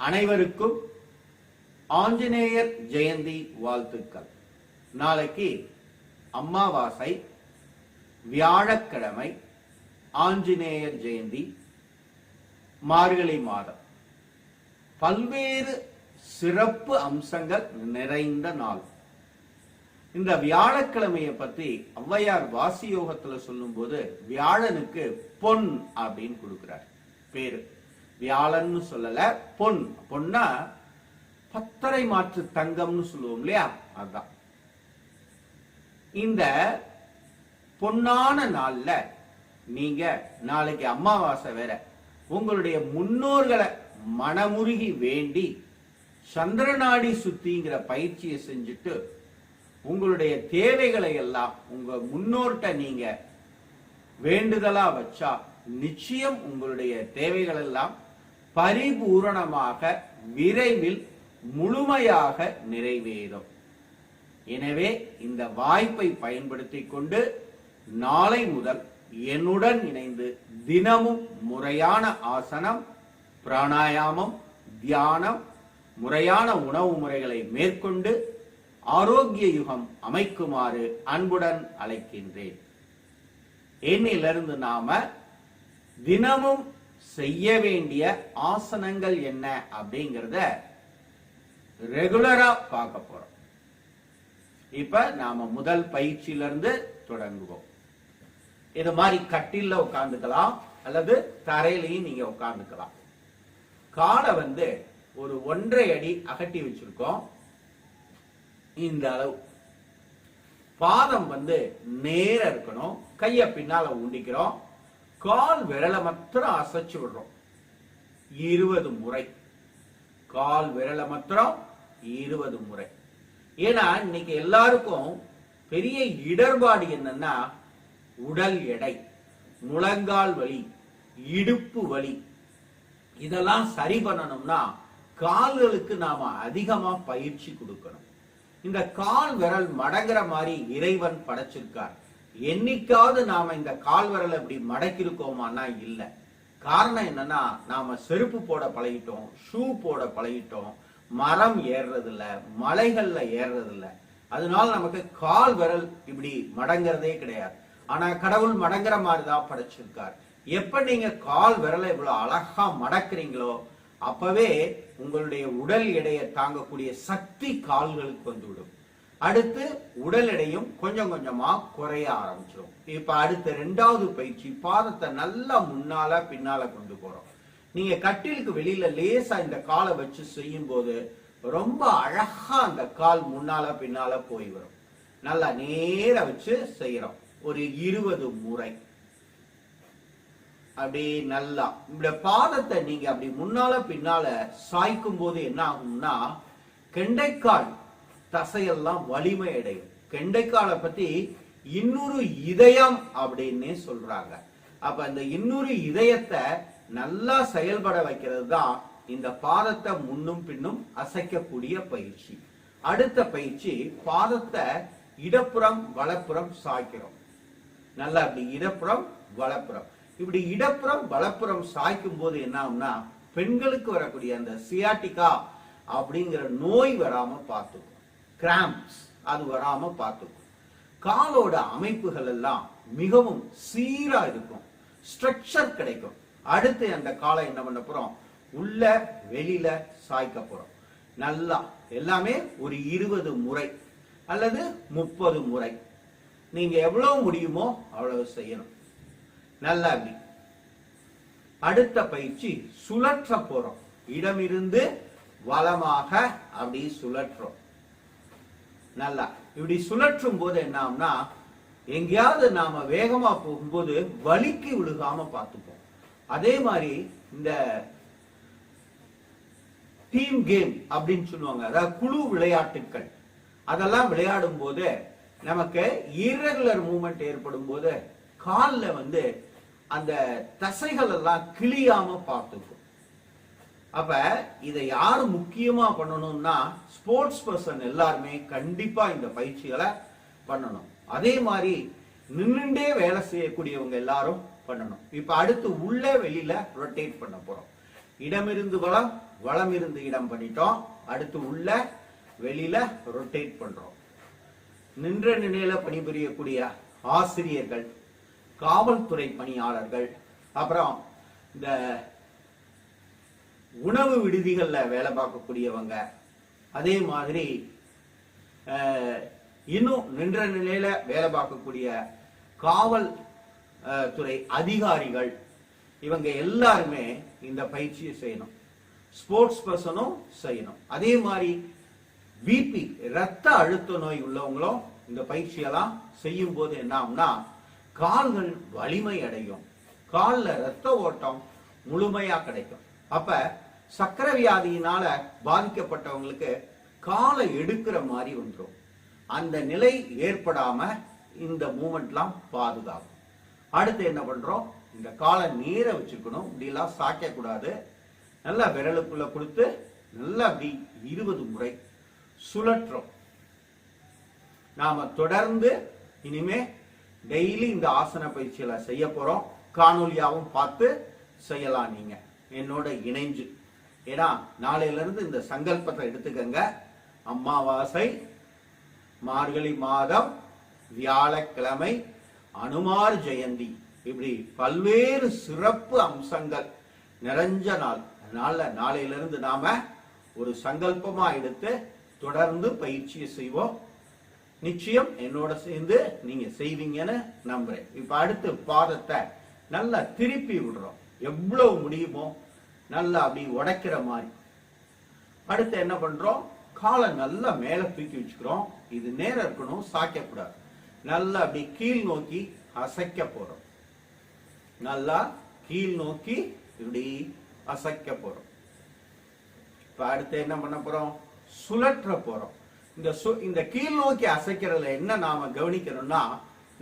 அனைவருக்கும் ஆஞ்சநேயர் ஜெயந்தி வாழ்த்துக்கள். நாளைக்கு அமாவாசை, வியாழக்கிழமை, ஆஞ்சநேயர் ஜெயந்தி, மார்கழி மாதம். பல்வேறு சிறப்பு அம்சங்கள் நிறைந்த நாள். இந்த வியாழக்கிழமையை பத்தி ஔவையார் வாசி யோகத்துல சொல்லும் போது வியாழனுக்கு பொன் அப்படின்னு கொடுக்கிறார் பேரு. வியாழன்னு சொல்லல, பொன். பொன்னா பத்தரை மாற்று தங்கம்னு சொல்லுவோம் இல்லையா, அதுதான். இந்த பொன்னான நாள்ல நீங்க நாளைக்கு அமாவாசை வேற, உங்களுடைய முன்னோர்களை மனமுருகி வேண்டி சந்திரநாடி சுத்திங்கிற பயிற்சியை செஞ்சுட்டு உங்களுடைய தேவைகளை எல்லாம் உங்க முன்னோர்கிட்ட நீங்க வேண்டுதலா வச்சா நிச்சயம் உங்களுடைய தேவைகள் எல்லாம் பரிபூரணமாக விரைவில் முழுமையாக நிறைவேறும். எனவே இந்த வாய்ப்பை பயன்படுத்திக் கொண்டு நாளை முதல் என்னுடன் இணைந்து தினமும் முறையான ஆசனம், பிராணாயாமம், தியானம், முறையான உணவு முறைகளை மேற்கொண்டு ஆரோக்கிய யுகம் அமைக்குமாறு அன்புடன் அழைக்கின்றேன். என்னிலிருந்து நாம தினமும் செய்ய வேண்டிய ஆசனங்கள் என்ன அப்படிங்கறத ரெகுலரா பார்க்க போறோம். இப்ப நாம முதல் பயிற்சியிலிருந்து தொடங்குவோம். இது மாதிரி கட்டில உட்கார்ந்துக்கலாம் அல்லது தரையிலையும் நீங்க உட்கார்ந்துக்கலாம். காலை ஒரு 1.5 அடி அகட்டி வச்சிருக்கோம். இந்த அளவு பாதம் நேர இருக்கணும். கைய பின்னால ஊண்டிக்கிறோம். கால் விரலை மாத்திரம் அசைச்சு விடுறோம் 20 முறை. கால் விரலை மாத்திரம் 20 முறை. ஏன்னா இன்னைக்கு எல்லாருக்கும் பெரிய இடர்பாடு என்னன்னா உடல் எடை, முழங்கால் வலி, இடுப்பு வலி. இதெல்லாம் சரி பண்ணணும்னா கால்களுக்கு நாம அதிகமா பயிற்சி கொடுக்கணும். இந்த கால் விரல் மடங்குற மாதிரி இறைவன் படைச்சிருக்கார். என்னைக்காவது நாம இந்த கால் விரலை இப்படி மடக்கிருக்கோமானா இல்ல. காரணம் என்னன்னா நாம செருப்பு போட பழகிட்டோம், ஷூ போட பழகிட்டோம், மரம் ஏறுறது இல்ல, மலைகள்ல ஏறுறது இல்ல. அதனால நமக்கு கால் விரல் இப்படி மடங்கிறதே கிடையாது. ஆனா கடவுள் மடங்குற மாதிரிதான் படைச்சிருக்கார். எப்ப நீங்க கால் விரலை இவ்வளவு அழகா மடக்குறீங்களோ அப்பவே உங்களுடைய உடல் எடையை தாங்கக்கூடிய சக்தி கால்களுக்கு வந்துவிடும். அடுத்து உடல் எடையும் கொஞ்சம் கொஞ்சமா குறைய ஆரம்பிச்சிடும். இப்ப அடுத்த 2வது பயிற்சி, பாதத்தை நல்லா முன்னால பின்னால கொண்டு போறோம். நீங்க கட்டிலுக்கு வெளியில லேசா இந்த காலை வச்சு செய்யும் போது ரொம்ப அழகா அந்த கால் முன்னால பின்னால போய் வரும். நல்லா நேர வச்சு செய்யறோம். ஒரு 20 முறை. அப்படி நல்லா இந்த பாதத்தை நீங்க அப்படி முன்னால பின்னால சாய்க்கும் போது என்ன ஆகும்னா கெண்டைக்கால் தசையெல்லாம் வலிமை அடையும். கெண்டைக்காலை பத்தி இன்னொரு இதயம் அப்படின்னு சொல்றாங்க. அப்ப இந்த இன்னொரு இதயத்தை நல்லா செயல்பட வைக்கிறது தான் இந்த பாதத்தை முன்னும் பின்னும் அசைக்கக்கூடிய பயிற்சி. அடுத்த பயிற்சி, பாதத்தை இடப்புறம் வலப்புறம் சாய்க்கிறோம். நல்லா அப்படி இடப்புறம் வலப்புறம். இப்படி இடப்புறம் வலப்புறம் சாய்க்கும் போது என்ன ஆகும்னா பெண்களுக்கு வரக்கூடிய அந்த சியாட்டிகா அப்படிங்கிற நோய் வராம பார்த்துக்கும். கிராம்ப்ஸ் அது வராம பார்த்துக்கும். காலோட அமைப்புகள் எல்லாம் மிகவும் சீரா இருக்கும். ஸ்ட்ரக்சர் கிடைக்கும். அடுத்து அந்த காலை என்ன பண்ண போறோம், உள்ள வெளியில சாய்க்க போறோம். நல்லா எல்லாமே ஒரு 20 முறை அல்லது 30 முறை. நீங்க எவ்வளவு முடியுமோ அவ்வளவு செய்யணும். நல்லா அப்படி. அடுத்த பயிற்சி, சுழற்ற போறோம். இடமிருந்து வலமாக அப்படி சுழற்றோம். நல்லா இப்படி சுழற்றும் போது என்ன ஆகும்னா எங்கேயாவது நாம வேகமா போகும்போது வலிக்கு விழுகாம பார்த்துப்போம். அதே மாதிரி இந்த டீம் கேம் அப்படின்னு சொல்லுவாங்க, அதாவது குழு விளையாட்டுக்கள், அதெல்லாம் விளையாடும் போது நமக்கு இர்ரெகுலர் மூவ்மெண்ட் ஏற்படும் போது கால்ல அந்த தசைகள் எல்லாம் கிளியாம பார்த்துக்கும். அப்ப இதை யாரு முக்கியமா பண்ணணும்னா ஸ்போர்ட்ஸ் பர்சன் எல்லாருமே கண்டிப்பா இந்த பயிற்சிகளை பண்ணணும். அதே மாதிரி நின்னுண்டே வேலை செய்யக்கூடியவங்க எல்லாரும் பண்ணணும். இப்ப அடுத்து உள்ள வெளியில ரொட்டேட் பண்ண போறோம். இடமிருந்து வளம், வளம் இருந்து இடம் பண்ணிட்டோம். அடுத்து உள்ள வெளியில ரொட்டேட் பண்றோம். நின்ற நிலையில பணிபுரியக்கூடிய ஆசிரியர்கள், காவல்துறை பணியாளர்கள், அப்புறம் இந்த உணவு விடுதிகள்ல வேலை பார்க்கக்கூடியவங்க, அதே மாதிரி இன்னும் நின்ற நிலையில வேலை பார்க்கக்கூடிய காவல் துறை அதிகாரிகள், இவங்க எல்லாருமே இந்த பயிற்சியை செய்யணும். ஸ்போர்ட்ஸ் பர்சனும் செய்யணும். அதே மாதிரி பிபி ரத்த அழுத்த நோய் உள்ளவங்களும் இந்த பயிற்சியெல்லாம் செய்யும் போது என்ன ஆகும்னா கால்கள் வலிமை அடையும், கால்ல ரத்த ஓட்டம் முழுமையா கிடைக்கும். அப்ப சக்கரை வியாதியினால பாதிக்கப்பட்டவங்களுக்கு காலை எடுக்கிற மாதிரி வந்துடும். அந்த நிலை ஏற்படாம இந்த மூமெண்ட்லாம் பாதுகாக்கும். அடுத்து என்ன பண்றோம், இந்த காலை நீரை வச்சுக்கணும், இப்படி எல்லாம் சாய்க்க கூடாது. நல்லா விரலுக்குள்ள கொடுத்து நல்லா அப்படி 20 முறை சுழற்றோம். நாம தொடர்ந்து இனிமே டெய்லி இந்த ஆசன பயிற்சிகளை செய்ய போறோம். காணொலியாவும் பார்த்து செய்யலாம் நீங்க என்னோட இணைஞ்சு. ஏன்னா நாளையில இருந்து இந்த சங்கல்பத்தை எடுத்துக்கங்க. அமாவாசை, மார்கழி மாதம், வியாழக்கிழமை, அனுமார் ஜெயந்தி, இப்படி பல்வேறு சிறப்பு அம்சங்கள் நிறைஞ்ச நாள். அதனால நாளையிலிருந்து நாம ஒரு சங்கல்பமா எடுத்து தொடர்ந்து பயிற்சியை செய்வோம். நிச்சயம் என்னோட சேர்ந்து நீங்க செய்வீங்கன்னு நம்புறேன். இப்ப அடுத்து பாதத்தை நல்லா திருப்பி விடுறோம், எவ்வளவு முடியுமோ நல்லா அப்படி உடைக்கிற மாதிரி. அடுத்து என்ன பண்றோம், காலை நல்லா மேல தூக்கி வச்சுக்கிறோம். இது நேரம் இருக்கணும், சாய்க்க கூடாது. நல்லா அப்படி கீழ் நோக்கி அசைக்க போறோம். நல்லா கீழ் நோக்கி இப்படி அசைக்க போறோம். இப்ப அடுத்து என்ன பண்ண போறோம், சுழற்ற போறோம். இந்த கீழ் நோக்கி அசைக்கிறதுல என்ன நாம கவனிக்கணும்னா,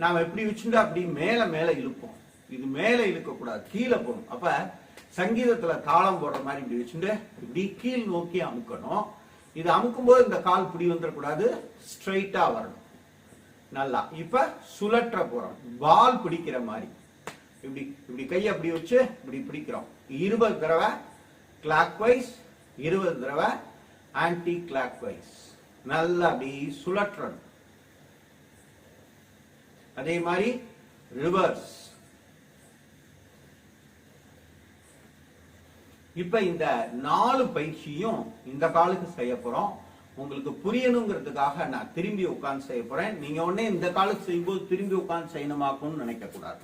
நாம எப்படி வச்சுட்டு அப்படி மேல மேல இழுப்போம். இது மேல இழுக்க கூடாது, கீழே போகணும். அப்ப சங்கீதத்துல தாளம் போடுற மாதிரி இப்படி வச்சுட்டு இப்படி கீழ் நோக்கி அமுக்கணும். இது அமுக்கும் போது இந்த கால் பிடி வந்துடக்கூடாது, ஸ்ட்ரைட்டா வரணும். நல்லா இப்ப சுழற்ற போறோம், பால் பிடிக்கிற மாதிரி. இப்படி இப்படி கையை அப்படி வச்சு இப்படி பிடிக்கிறோம். 20 தடவை கிளாக் வைஸ், 20 தடவை ஆன்டி கிளாக் வைஸ். நல்லா அப்படி சுழற்றணும். அதே மாதிரி ரிவர்ஸ். இப்ப இந்த 4 பயிற்சியும் இந்த காலுக்கு செய்ய போறோம். உங்களுக்கு புரியணுங்கிறதுக்காக நான் திரும்பி உட்கார்ந்து செய்ய போறேன். நீங்க உடனே இந்த காலுக்கு செய்யும்போது திரும்பி உட்கார்ந்து செய்யணுமாக்கும்னு நினைக்க கூடாது.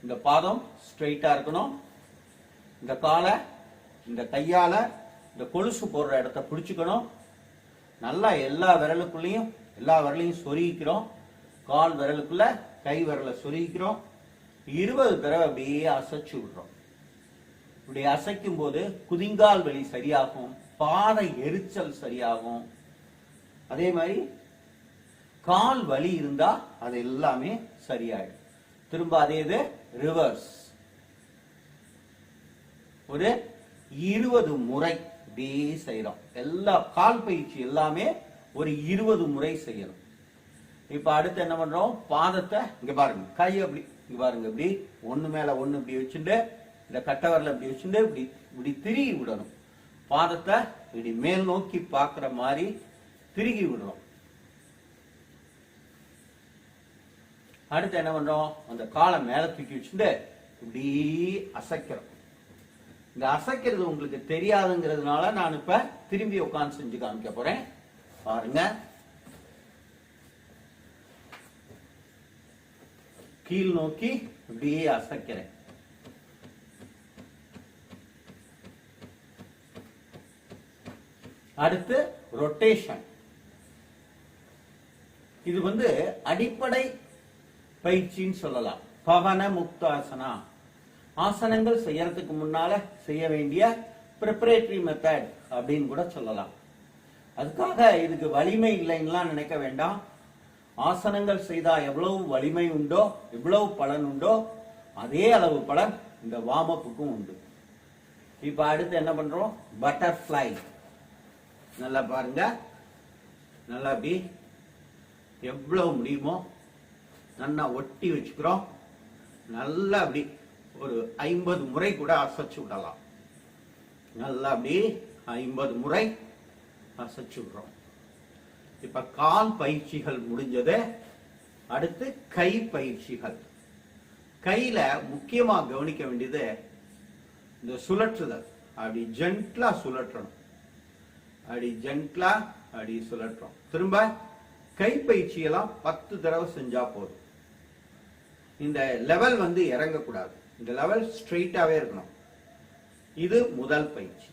இந்த பாதம் ஸ்ட்ரெயிட்டா இருக்கணும். இந்த காலை இந்த கையால இந்த கொலுசு போடுற இடத்த பிடிச்சுக்கணும். நல்லா எல்லா விரலையும் சொருகிக்கிறோம். கால் விரலுக்குள்ள கை விரலை சொருகிக்கிறோம். 20 தடவை அப்படியே அசைச்சு விடுறோம். இப்படி அசைக்கும் போது குதிங்கால் வலி சரியாகும், பாதை எரிச்சல் சரியாகும். அதே மாதிரி கால் வலி இருந்தா அது எல்லாமே சரியாயிடும். திரும்ப அதே இது ரிவர்ஸ். ஒரு 20 முறை இப்படியே செய்யறோம். எல்லா கால் பயிற்சி எல்லாமே ஒரு 20 முறை செய்யணும். இப்ப அடுத்து என்ன பண்றோம், பாதத்தை இங்க பாருங்க, கை அப்படி இங்க பாருங்க, இப்படி ஒண்ணு மேல ஒண்ணு இப்படி வச்சுட்டு இந்த கட்டவரல இப்படி வச்சுட்டு இப்படி இப்படி திருகி விடணும். பாதத்தை இப்படி மேல் நோக்கி பாக்குற மாதிரி திருகி விடுறோம். அடுத்து என்ன பண்றோம், அந்த காலை மேல தூக்கி வச்சுட்டு இப்படி அசைக்கிறோம். இந்த அசைக்கிறது உங்களுக்கு தெரியாதுங்கிறதுனால நான் இப்ப திரும்பி உட்கார்ந்து செஞ்சு காமிக்க போறேன். பாருங்க, கீழ் நோக்கி இப்படியே அசைக்கிறேன். அடுத்து ரொட்டேஷன். இது அடிப்படை பயிற்சின்னு சொல்லலாம். பவன முக்தாசனா, ஆசனங்கள் செய்யறதுக்கு முன்னால செய்ய வேண்டிய ப்ரிப்பரேட்டரி மெத்தட் அப்படின்னு கூட சொல்லலாம். அதுக்காக இதுக்கு வலிமை இல்லைன்னா நினைக்க வேண்டாம். ஆசனங்கள் செய்தா எவ்வளவு வலிமை உண்டோ, எவ்வளவு பலன் உண்டோ, அதே அளவு பலன் இந்த வார்ம் அப்புக்கும் உண்டு. இப்ப அடுத்து என்ன பண்றோம், பட்டர்ஃப்ளை. நல்லா பாருங்க, நல்லா அப்படி எவ்வளவு முடியுமோ நல்லா ஒட்டி வச்சுக்கிறோம். நல்லா அப்படி ஒரு 50 முறை கூட அசைச்சு விடலாம். நல்லா அப்படி 50 முறை அசைச்சு விடுறோம். இப்ப கால் பயிற்சிகள் முடிஞ்சது. அடுத்து கை பயிற்சிகள். கையில முக்கியமா கவனிக்க வேண்டியது இந்த சுழற்றுதல். அப்படி ஜென்ட்லா சுழற்றணும். அப்படி ஜென்ட்லா அப்படி சுழற்றோம். திரும்ப கை பயிற்சியெல்லாம் 10 தடவை செஞ்சா போதும். இந்த லெவல் இறங்கக்கூடாது. இந்த லெவல் ஸ்ட்ரெயிட்டாவே இருக்கணும். இது முதல் பயிற்சி.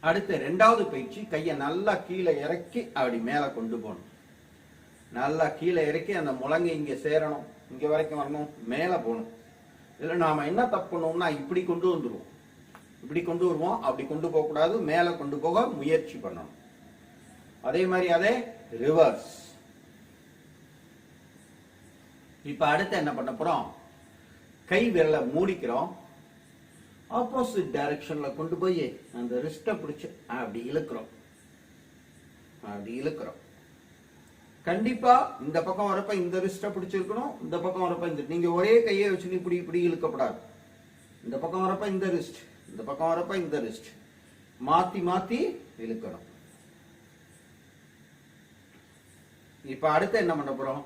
அடுத்து இரண்டாவது பயிற்சி, கையை நல்லா கீழே இறக்கி அப்படி மேல கொண்டு போகணும். நல்லா கீழே இறக்கி அந்த முழங்கை இங்க சேரணும், இங்க வரைக்கும் வரணும், மேல போகணும். இதுல நாம என்ன தப்பு பண்ணோம்னா இப்படி கொண்டு வந்துருவோம், இப்படி கொண்டு வருவோம், அப்படி கொண்டு போக கூடாது, மேல கொண்டு போக முயற்சி பண்ணணும். அதே மாதிரி அதே ரிவர்ஸ். இப்ப அடுத்து என்ன பண்ண போறோம், கை விரலை மூடிக்கிறோம், ஆப்போசிட் டைரக்ஷன்ல கொண்டு போய் அந்த ரிஸ்ட பிடிச்சு அப்படி இழுக்கிறோம். அப்படி இழுக்கிறோம். கண்டிப்பா இந்த பக்கம் வரப்ப இந்த ரிஸ்ட பிடிச்சிருக்கணும், இந்த பக்கம் வரப்ப இந்த, நீங்க ஒரே கையை வச்சு இப்படி இப்படி இழுக்கப்படாது. இந்த பக்கம் வரப்ப இந்த ரிஸ்ட், இந்த பக்கம் வரப்ப இந்த ரிஸ்ட், மாத்தி மாத்தி இழுக்கணும். இப்ப அடுத்து என்ன பண்ண போறோம்,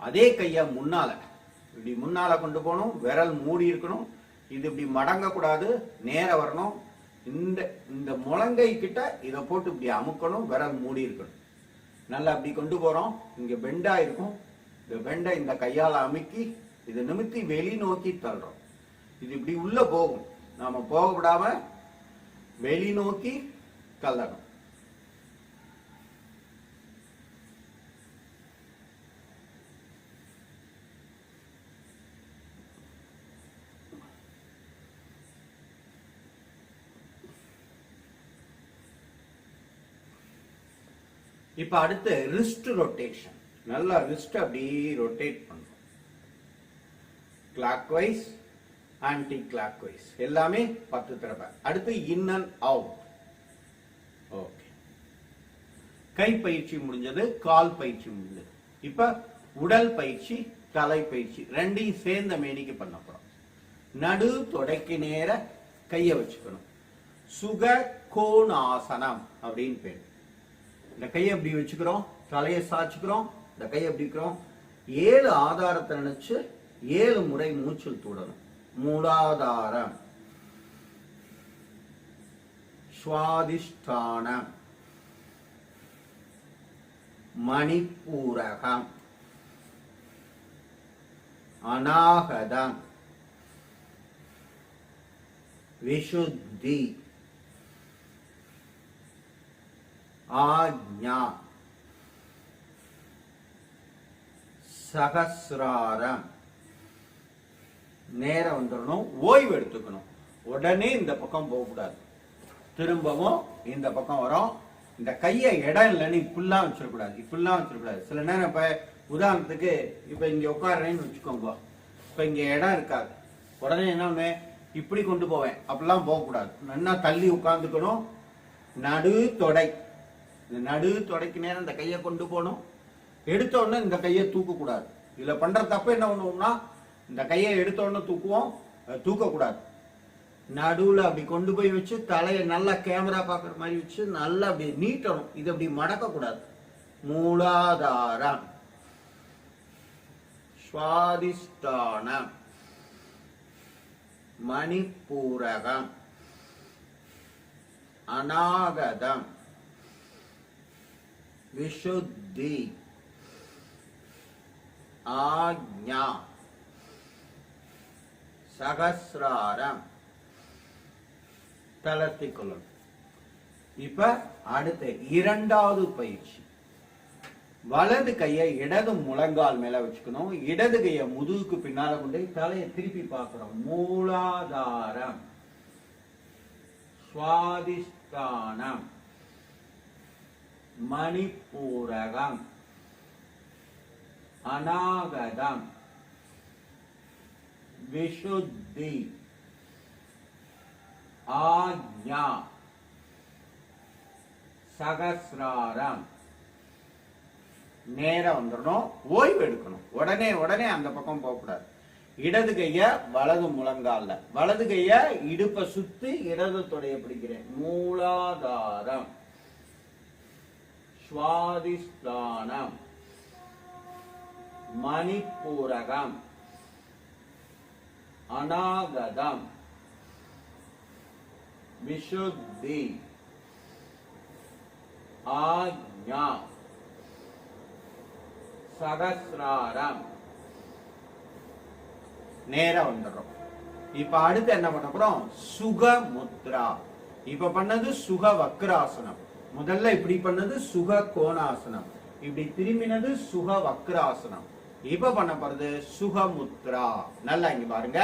அதே கைய முன்னால இப்படி முன்னால கொண்டு போகணும், விரல் மூடி இருக்கணும், இது இப்படி மடங்க கூடாது, நேர வரணும். இந்த முழங்கை கிட்ட இதை போட்டு இப்படி அமுக்கணும், விரல் மூடி இருக்கணும். நல்லா அப்படி கொண்டு போறோம். இங்க பெண்டா இருக்கும், இந்த பெண்டை இந்த கையால அமுக்கி இதை நிமித்தி வெளி நோக்கி தள்ளுறோம். இது இப்படி உள்ள போகும், நாம போக விடாம வெளி நோக்கி தள்ளணும். இப்ப அடுத்து ரிஸ்ட் ரொட்டேஷன். நல்லா ரிஸ்ட் அப்படி ரொட்டேட் பண்றோம். Clockwise, anticlockwise, எல்லாமே 10 தடவை. அடுத்து இன் அண்ட் அவுட். ஓகே, கை பயிற்சி முடிஞ்சது, கால் பயிற்சி முடிஞ்சது. இப்ப உடல் பயிற்சி, தலை பயிற்சி ரெண்டையும் சேர்ந்த மேனிக்கு பண்ண போறோம். நடு தொடைக்கு நேர கைய வச்சுக்கணும். சுக கோணாசனம் அப்படின்னு பேர். இந்த கையை எப்படி வச்சுக்கிறோம், தலையை சாச்சுக்கிறோம், இந்த கையை எப்படி இருக்கிறோம், 7 ஆதாரத்தை நினைச்சு 7 முறை மூச்சில் தூடணும். மூலாதாரம், சுவாதிஷ்டானம், மணிப்பூரகம், அநாகதம், விஷுத்தி, ஆக்ஞா, சகசிராரம். நேரம் வந்துடணும், ஓய்வு எடுத்துக்கணும். உடனே இந்த பக்கம் போக கூடாது, திரும்பவும் இந்த பக்கம் வரும். இந்த கையை இடம் இல்லைன்னு இப்படிலாம் வச்சிடக்கூடாது, இப்படிலாம் வச்சிடக்கூடாது. சில நேரம் இப்ப உதாரணத்துக்கு இப்ப இங்க உட்காடுறேன்னு வச்சுக்கோங்க, இப்ப இங்க இடம் இருக்காது, உடனே என்ன இப்படி கொண்டு போவேன், அப்படிலாம் போகக்கூடாது. நல்லா தள்ளி உட்கார்ந்துக்கணும். நடு தொடை, இந்த நடு தொடைக்கு நேரம் இந்த கையை கொண்டு போகணும். எடுத்த உடனே இந்த கையை தூக்க கூடாது. இதுல பண்ற தப்பு என்ன பண்ணுவோம்னா, இந்த கையை எடுத்த உடனே தூக்குவோம், தூக்க கூடாது. நடுவுல அப்படி கொண்டு போய் வச்சு தலையை நல்லா கேமரா பாக்குற மாதிரி வச்சு நல்லா அப்படி நீட்டணும். இது அப்படி மடக்க கூடாது. மூலாதாரம், சுவாதிஷ்டானம், மணிப்பூரகம், அநாகதம், விஷுத்தி, ஆக்ஞா, சகசிராரம். தளர்த்திக் கொள்ளணும். இப்ப அடுத்த இரண்டாவது பயிற்சி, வலது கையை இடது முழங்கால் மேல வச்சுக்கணும். இடது கையை முதுகுக்கு பின்னால கொண்டு தலையை திருப்பி பார்க்கிறோம். மூலாதாரம், சுவாதிஷ்டானம், மணிப்பூரகம், அநாகதம், விஷுத்தி, ஆக்ஞா, சகசிராரம். நேரம் வந்துடணும். ஓய்வு எடுக்கணும். உடனே அந்த பக்கம் போகக்கூடாது. இடது கைய வலது முழங்கால்ல, வலது கைய இடுப்பை சுத்தி இடது தொடைய பிடிக்கிறேன். மூலாதாரம், சுவாதிஷ்டானம், மணிப்பூரகம், அநாகதம், விசுத்தி, ஆக்ஞா, சகஸ்ராரம். நேரம் வந்துடும். இப்ப அடுத்து என்ன பண்ண போறோம்? சுக முத்ரா. இப்ப பண்ணது சுக வக்ராசனம். முதல்ல இப்படி பண்ணது சுக கோணாசனம், இப்படி திரும்பினது சுக வக்ராசனம். இப்ப பண்ண போறது சுகமுத்ரா. நல்லா இங்க பாருங்க.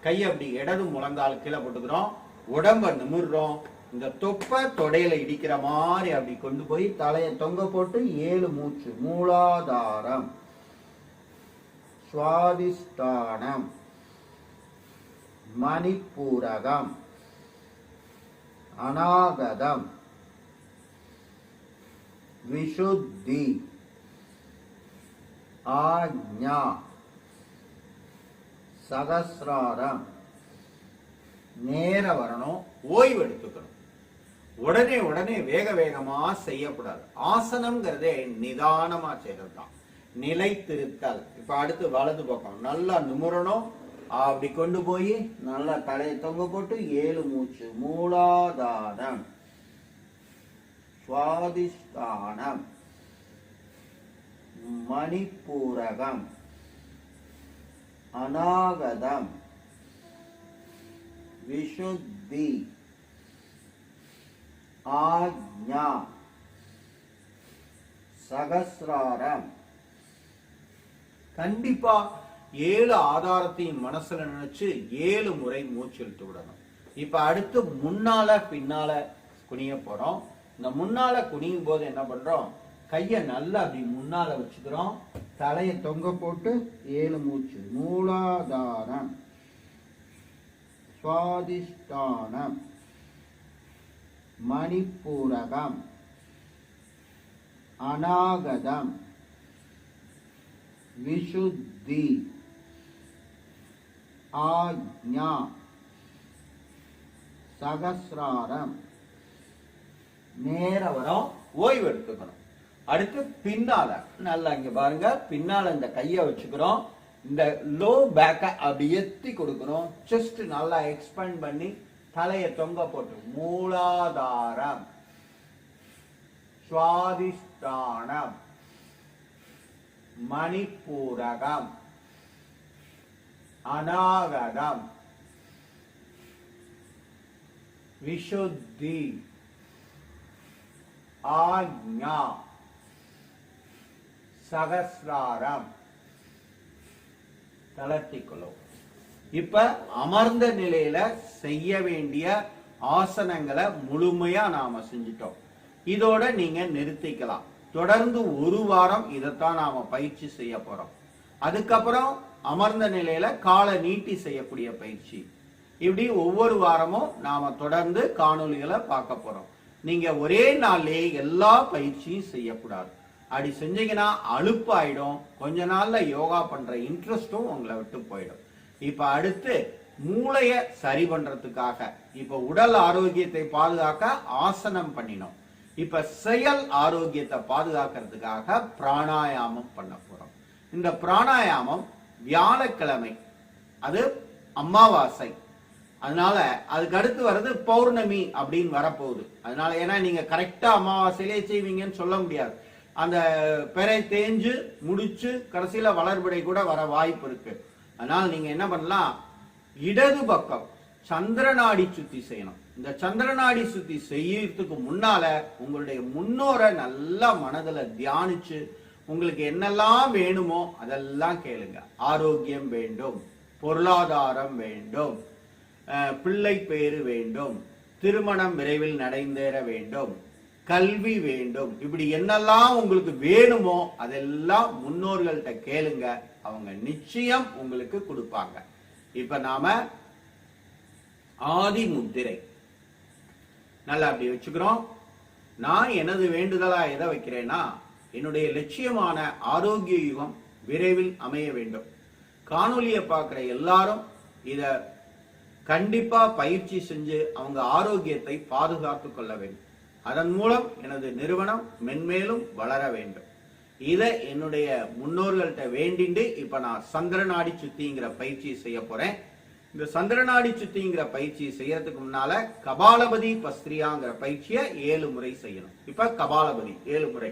கையை அப்படி இடது முழங்கால் கீழே போட்டுக்கிறோம். உடம்ப நிமிர்றோம். இந்த தொப்பை தொடையில இடிக்கிற மாதிரி அப்படி கொண்டு போய் தலையை தொங்க போட்டு 7 மூச்சு. மூலாதாரம், சுவாதிஷ்டானம், மணிப்பூரகம், அநாகதம், விசுத்தி, ஆக்ஞா, சகஸ்ராரம். நேர வரணும். ஓய்வு எடுத்துக்கணும். உடனே வேகமா செய்யக்கூடாது. ஆசனம்ங்கிறதே நிதானமா செய்யறது தான். நிலைத்திருத்தல். இப்ப அடுத்து வலது பக்கம் நல்லா நிமிரணும். அப்படி கொண்டு போய் நல்லா தலையை தொங்க போட்டு 7 மூச்சு. மூலாதாரம், சுவாதிஷ்டானம், மணிப்பூரகம், அநாகதம், விசுத்தி, ஆக்ஞா, சகஸ்ராரம். கண்டிப்பா 7 ஆதாரத்தையும் மனசுல நினைச்சு 7 முறை மூச்சு இழுத்து விடணும். இப்ப அடுத்து முன்னால பின்னால குனிய போறோம். இந்த முன்னால குனியும் போது என்ன பண்றோம்? கைய நல்லா அப்படி முன்னால வச்சுக்கிறோம். தலையை தொங்க போட்டு 7 மூச்சு. மூலாதாரம், சுவாதிஷ்டானம், மணிப்பூரகம், அநாகதம், விசுத்தி, ஆக்ஞா, சகஸ்ராரம். நேர வரும். ஓய்வு எடுத்துக்கணும். அடுத்து பின்னால நல்லா இங்க பாருங்க. பின்னால இந்த கைய வச்சுக்கிறோம். இந்த லோ பேக்க அப்படி எத்தி கொடுக்கணும். செஸ்ட் நல்லா எக்ஸ்பேண்ட் பண்ணி தலையை தொங்க போட்டு மூலாதாரம், சுவாதிஷ்டானம், மணிப்பூரகம், அநாகதம், விசுத்தி, ஆக்ஞா, சகஸ்ராரம். தளர்த்திக்கொள்ளும். இப்ப அமர்ந்த நிலையில செய்ய வேண்டிய ஆசனங்களை முழுமையா நாம செஞ்சிட்டோம். இதோட நீங்க நிறுத்திக்கலாம். தொடர்ந்து 1 வாரம் இதைத்தான் நாம பயிற்சி செய்ய போறோம். அதுக்கப்புறம் அமர்ந்த நிலையில காலை நீட்டி செய்யக்கூடிய பயிற்சி. இப்படி ஒவ்வொரு வாரமும் நாம தொடர்ந்து காணொளிகளை பார்க்க போறோம். நீங்க ஒரே நாள்லயே எல்லா பயிற்சியும் செய்யக்கூடாது. அப்படி செஞ்சீங்கன்னா அலுப்பாயிடும். கொஞ்ச நாள்ல யோகா பண்ற இன்ட்ரெஸ்டும் உங்களை விட்டு போயிடும். இப்ப அடுத்து மூளைய சரி பண்றதுக்காக இப்ப உடல் ஆரோக்கியத்தை பாதுகாக்க ஆசனம் பண்ணினோம். இப்ப செயல் ஆரோக்கியத்தை பாதுகாக்கிறதுக்காக பிராணாயாமம் பண்ண போறோம். இந்த பிராணாயாமம் வியாழக்கிழமை, அது அமாவாசை, அதனால அதுக்கு அடுத்து வர்றது பௌர்ணமி அப்படின்னு வரப்போகுது. அதனால ஏன்னா நீங்க கரெக்டா அமாவாசையிலே செய்வீங்கன்னு சொல்ல முடியாது. அந்த பெறை தேஞ்சு முடிச்சு கடைசியில வளர்பிடை கூட வர வாய்ப்பு இருக்கு. அதனால நீங்க என்ன பண்ணலாம்? இடது பக்கம் சந்திரநாடி சுத்தி செய்யணும். இந்த சந்திரநாடி சுத்தி செய்யறதுக்கு முன்னால உங்களுடைய முன்னோரை நல்லா மனதுல தியானிச்சு உங்களுக்கு என்னெல்லாம் வேணுமோ அதெல்லாம் கேளுங்க. ஆரோக்கியம் வேண்டும், பொருளாதாரம் வேண்டும், பிள்ளை பேரு வேண்டும், திருமணம் விரைவில் நடைபெற வேண்டும், கல்வி வேண்டும், இப்படி என்னெல்லாம் உங்களுக்கு வேணுமோ அதெல்லாம் முன்னோர்கள்ட்ட கேளுங்க. அவங்க நிச்சயம் உங்களுக்கு கொடுப்பாங்க. இப்ப நாம ஆதி முத்திரை நல்லா அப்படி வச்சுக்கிறோம். நான் எனது வேண்டுதலா எதை வைக்கிறேன்னா, என்னுடைய லட்சியமான ஆரோக்கிய யுகம் விரைவில் அமைய வேண்டும். காணொலியை பார்க்கிற எல்லாரும் இத கண்டிப்பா பயிற்சி செஞ்சு அவங்க ஆரோக்கியத்தை பாதுகாத்துக் கொள்ள வேண்டும். அதன் மூலம் எனது நிறுவனம் மென்மேலும் வளர வேண்டும். இத என்னுடைய முன்னோர்கள்ட்ட வேண்டிண்டு இப்ப நான் சந்திரநாடி சுத்திங்கிற பயிற்சி செய்ய போறேன். இந்த சந்திரநாடி சுத்திங்கிற பயிற்சி செய்யறதுக்கு முன்னால கபாலபதி பஸ்திரியாங்கிற பயிற்சியை 7 முறை செய்யணும். இப்ப கபாலபதி 7 முறை.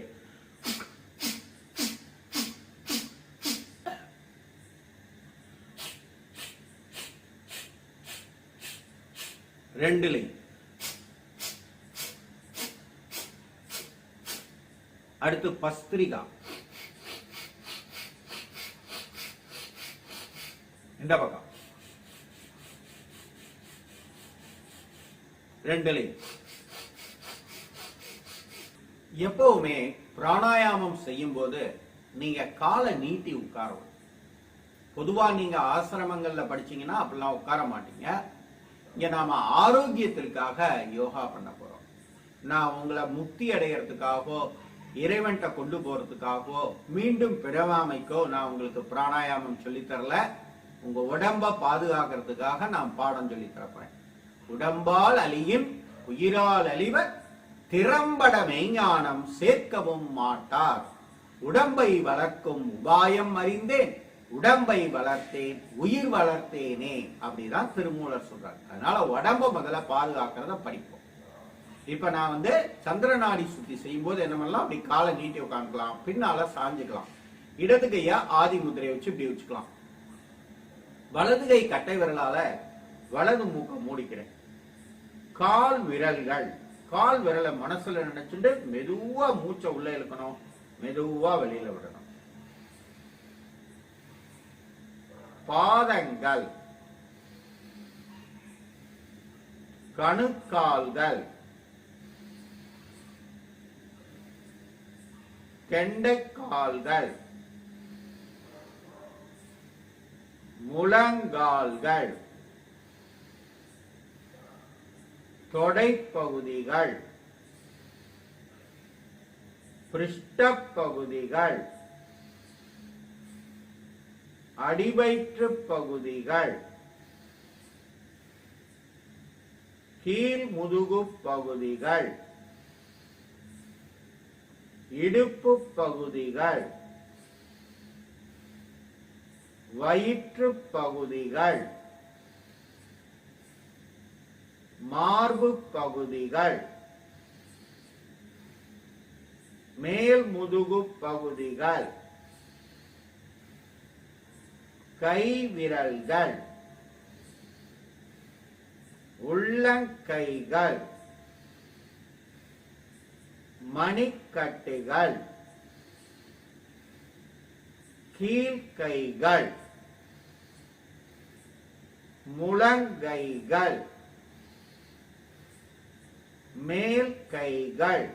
ரெண்டுலை. அடுத்து பஸ்திரிகா. இந்த பக்கம் ரெண்டுலை. எப்பவுமே பிராணாயாமம் செய்யும் போது நீங்க காலை நீட்டி உட்காரணும். பொதுவா நீங்க ஆசிரமங்கள்ல படிச்சீங்கன்னா அப்படிலாம் உட்கார மாட்டீங்க. இங்க நாம ஆரோக்கியத்திற்காக யோகா பண்ண போறோம். நான் உங்களை முக்தி அடைகிறதுக்காகவோ இறைவன்கிட்ட கொண்டு போறதுக்காகவோ மீண்டும் பிறவாமைக்கோ நான் உங்களுக்கு பிராணாயாமம் சொல்லித்தரல. உங்க உடம்ப பாதுகாக்கிறதுக்காக நான் பாடம் சொல்லி தரப்போறேன். உடம்பால் அழியின் உயிரால் அழிவர் திறம்பட மெய்ஞானம் சேர்க்கவும் மாட்டார். உடம்பை வளர்க்கும் உபாயம் அறிந்தேன், உடம்பை வளர்த்தேன், உயிர் வளர்த்தேனே அப்படிதான் திருமூலர் சொல்றாரு. அதனால உடம்ப முதல்ல பாதுகாக்கிறத படிப்போம். இப்ப நான் சந்திரநாடி சுத்தி செய்யும் போது என்ன பண்ணலாம், அப்படி காலை நீட்டி உட்காந்துக்கலாம், பின்னால சாஞ்சுக்கலாம். இடது கையா ஆதி முதிரையை வச்சு இப்படி வச்சுக்கலாம். வலது கை கட்டை விரலால வலது மூக்க மூடிக்கிறேன். கால் விரலை மனசுல நினைச்சுட்டு மெதுவா மூச்சை உள்ள இழுக்கணும், மெதுவா வெளியில விடணும். பாதங்கள், கணுக்கால்கள், கெண்டைக்கால்கள், முழங்கால்கள், தொடைப்பகுதிகள், பிருஷ்டப்பகுதிகள், அடிவயிற்று பகுதிகள், கீழ் முதுகு பகுதிகள், இடுப்பு பகுதிகள், வயிற்று பகுதிகள், மார்பு பகுதிகள், மேல் முதுகு பகுதிகள், கை விரல்கள், உள்ளங்கைகள், மணிக்கட்டுகள், கீழ்கைகள், முழங்கைகள், மேல் கைகள்,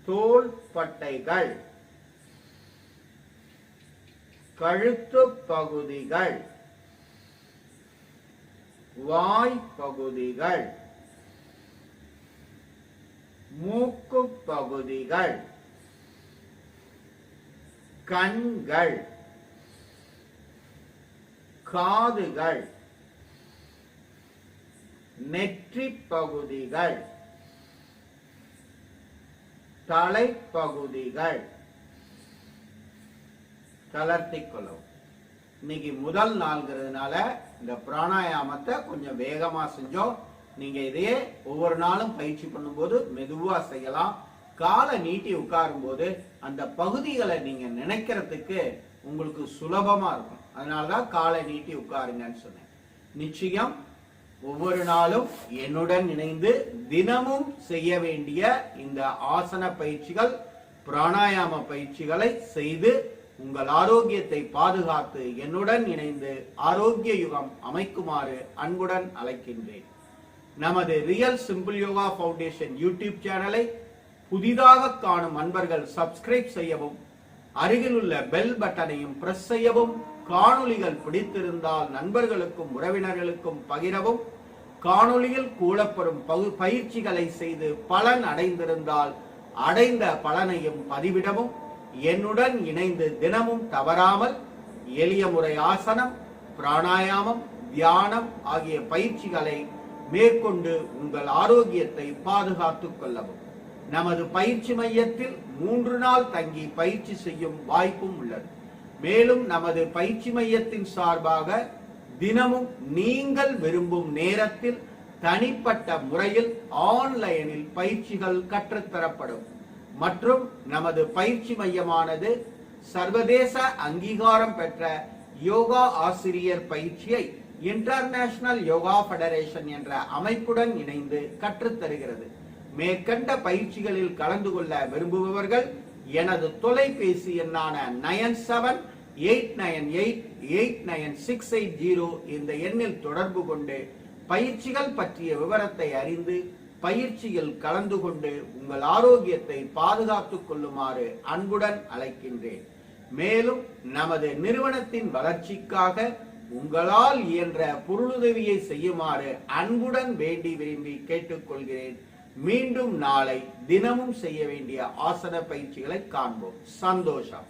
தோள்பட்டைகள், கழுத்து பகுதிகள், வாய் பகுதிகள், மூக்கு பகுதிகள், கண்கள், காதுகள், நெற்றி பகுதிகள், தலைப்பகுதிகள். தளர்த்திக் கொள்ளவும். இன்னைக்கு முதல் நாள்ங்கிறதுனால இந்த பிராணாயாமத்தை கொஞ்சம் வேகமா செஞ்சோம். நீங்க இதையே ஒவ்வொரு நாளும் பயிற்சி பண்ணும்போது மெதுவா செய்யலாம். காலை நீட்டி உட்காரும் போது அந்த பகுதிகளை நீங்க நினைக்கிறதுக்கு உங்களுக்கு சுலபமா இருக்கும். அதனாலதான் காலை நீட்டி உட்காருங்கன்னு சொன்னேன். நிச்சயம் ஒவ்வொரு நாளும் என்னுடன் இணைந்து தினமும் செய்ய வேண்டிய இந்த ஆசன பயிற்சிகள், பிராணாயாம பயிற்சிகளை செய்து உங்கள் ஆரோக்கியத்தை பாதுகாத்து என்னுடன் இணைந்து ஆரோக்கிய யுகம் அமைக்குமாறு அன்புடன் அழைக்கின்றேன். நமது real simple yoga foundation YouTube சேனலை புதிதாக காணும் அன்பர்கள் சப்ஸ்கிரைப் செய்யவும், அருகில் உள்ள பெல் பட்டனையும் பிரஸ் செய்யவும், காணொளிகள் பிடித்திருந்தால் நண்பர்களுக்கும் உறவினர்களுக்கும் பகிரவும், காணொளியில் கூறப்படும் பயிற்சிகளை செய்து பலன் அடைந்திருந்தால் அடைந்த பலனையும் பதிவிடவும் என்னுடன் இணைந்து தினமும் தவறாமல் எளிய முறை ஆசனம், பிராணாயாமம், தியானம் ஆகிய பயிற்சிகளை மேற்கொண்டு உங்கள் ஆரோக்கியத்தை பாதுகாத்துக் கொள்ளவும். நமது பயிற்சி மையத்தில் 3 நாள் தங்கி பயிற்சி செய்யும் வாய்ப்பும் உள்ளது. மேலும் நமது பயிற்சி மையத்தின் சார்பாக தினமும் நீங்கள் விரும்பும் நேரத்தில் தனிப்பட்ட முறையில் ஆன்லைனில் பயிற்சிகள் கற்றுத்தரப்படும். மற்றும் நமது பயிற்சி மையமானது சர்வதேச அங்கீகாரம் பெற்ற யோகா ஆசிரியர் பயிற்சியை இன்டர்நேஷனல் யோகா ஃபெடரேஷன் என்ற அமைப்புடன் இணைந்து கற்றுத்தருகிறது. மேற்கண்ட பயிற்சிகளில் கலந்து கொள்ள விரும்புபவர்கள் எனது தொலைபேசி எண்ணான 9789889680 இந்த எண்ணில் தொடர்பு கொண்டு பயிற்சிகள் பற்றிய விவரத்தை அறிந்து பயிற்சியில் கலந்து கொண்டு உங்கள் ஆரோக்கியத்தை பாதுகாத்துக் கொள்ளுமாறு அன்புடன் அழைக்கின்றேன். மேலும் நமது நிறுவனத்தின் வளர்ச்சிக்காக உங்களால் இயன்ற பொருளுதவியை செய்யுமாறு அன்புடன் வேண்டி விரும்பி கேட்டுக்கொள்கிறேன். மீண்டும் நாளை தினமும் செய்ய வேண்டிய ஆசன பயிற்சிகளை காண்போம். சந்தோஷம்.